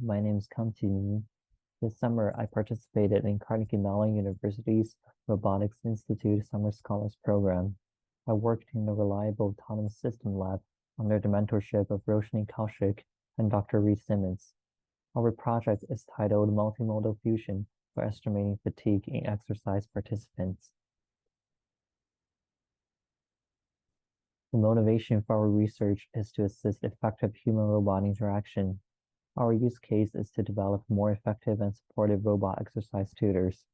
my name is Kangqi. This summer, I participated in Carnegie Mellon University's Robotics Institute Summer Scholars Program. I worked in the Reliable Autonomous System Lab under the mentorship of Roshni Kaushik and Dr. Reed Simmons. Our project is titled Multi-modal Fusion for Estimating Fatigue in Exercise Participants. The motivation for our research is to assist effective human-robot interaction. Our use case is to develop more effective and supportive robot exercise tutors.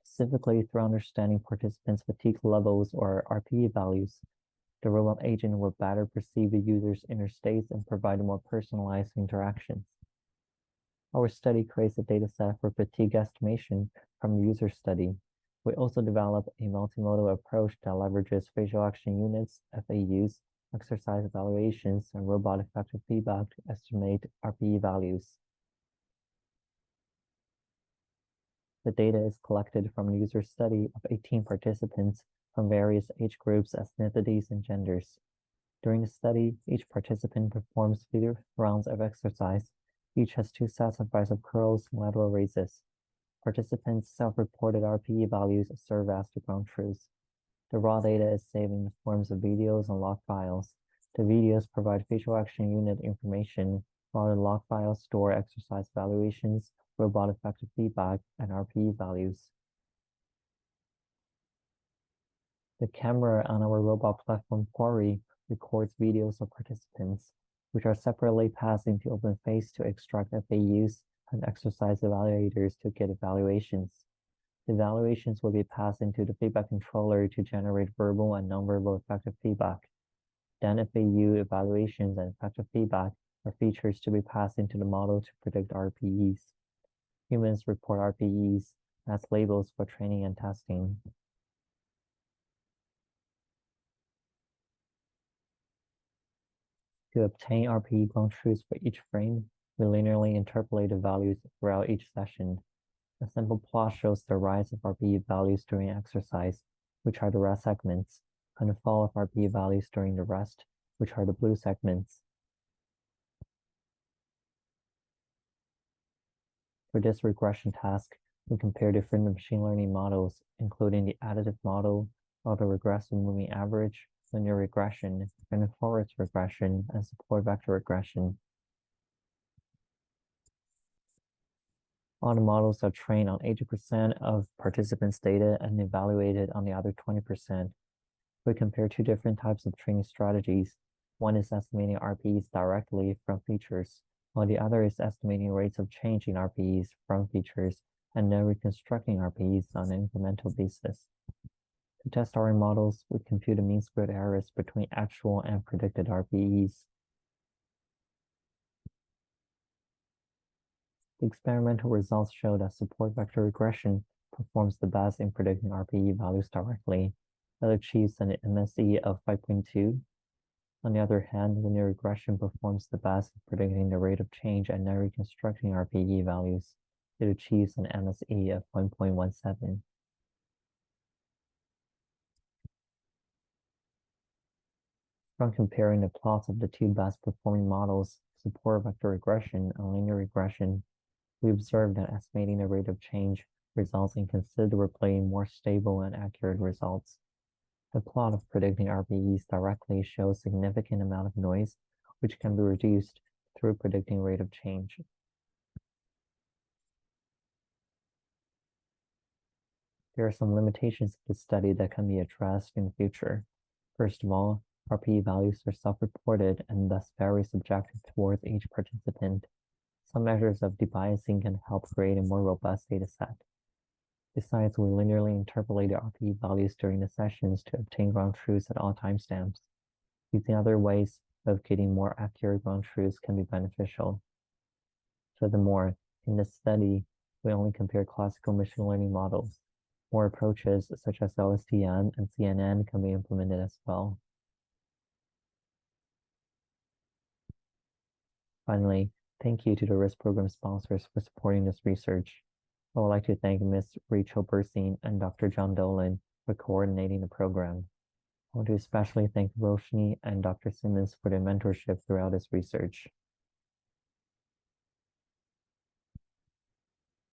Specifically, through understanding participants' fatigue levels or RPE values, the robot agent will better perceive the user's inner states and provide more personalized interactions. Our study creates a dataset for fatigue estimation from the user study. We also develop a multimodal approach that leverages facial action units, FAUs, exercise evaluations, and robot affective feedback to estimate RPE values. The data is collected from a user study of 18 participants from various age groups, ethnicities, and genders. During the study, each participant performs 3 rounds of exercise. Each has 2 sets of bicep curls and lateral raises. Participants' self-reported RPE values serve as the ground truths. The raw data is saved in the forms of videos and log files. The videos provide facial action unit information, while the log files store exercise evaluations, robot effective feedback, and RPE values. The camera on our robot platform Quori records videos of participants, which are separately passed into OpenFace to extract FAUs and exercise evaluators to get evaluations. The evaluations will be passed into the feedback controller to generate verbal and nonverbal effective feedback. Then FAU evaluations and effective feedback are features to be passed into the model to predict RPEs. Humans report RPEs as labels for training and testing. To obtain RPE ground truths for each frame, we linearly interpolate the values throughout each session. A simple plot shows the rise of RPE values during exercise, which are the red segments, and the fall of RPE values during the rest, which are the blue segments. For this regression task, we compare different machine learning models, including the Additive Model, Autoregressive Moving Average, Linear Regression, and Forest Regression, and Support Vector Regression. All the models are trained on 80% of participants' data and evaluated on the other 20%. We compare 2 different types of training strategies. One is estimating RPEs directly from features, while the other is estimating rates of change in RPEs from features and then reconstructing RPEs on an incremental basis. To test our models, we compute the mean squared errors between actual and predicted RPEs. The experimental results show that support vector regression performs the best in predicting RPE values directly. It achieves an MSE of 5.2. On the other hand, linear regression performs the best in predicting the rate of change and then reconstructing RPE values. It achieves an MSE of 1.17. From comparing the plots of the 2 best performing models, support vector regression and linear regression, we observed that estimating the rate of change results in considerably more stable and accurate results. The plot of predicting RPEs directly shows a significant amount of noise, which can be reduced through predicting rate of change. There are some limitations of the study that can be addressed in the future. First of all, RPE values are self-reported and thus very subjective towards each participant. Some measures of debiasing can help create a more robust dataset. Besides, we linearly interpolate the RPE values during the sessions to obtain ground truths at all timestamps. Using other ways of getting more accurate ground truths can be beneficial. Furthermore, in this study, we only compare classical machine learning models. More approaches such as LSTM and CNN can be implemented as well. Finally, thank you to the RISC program sponsors for supporting this research. I would like to thank Ms. Rachel Burstein and Dr. John Dolan for coordinating the program. I want to especially thank Roshni and Dr. Simmons for their mentorship throughout this research.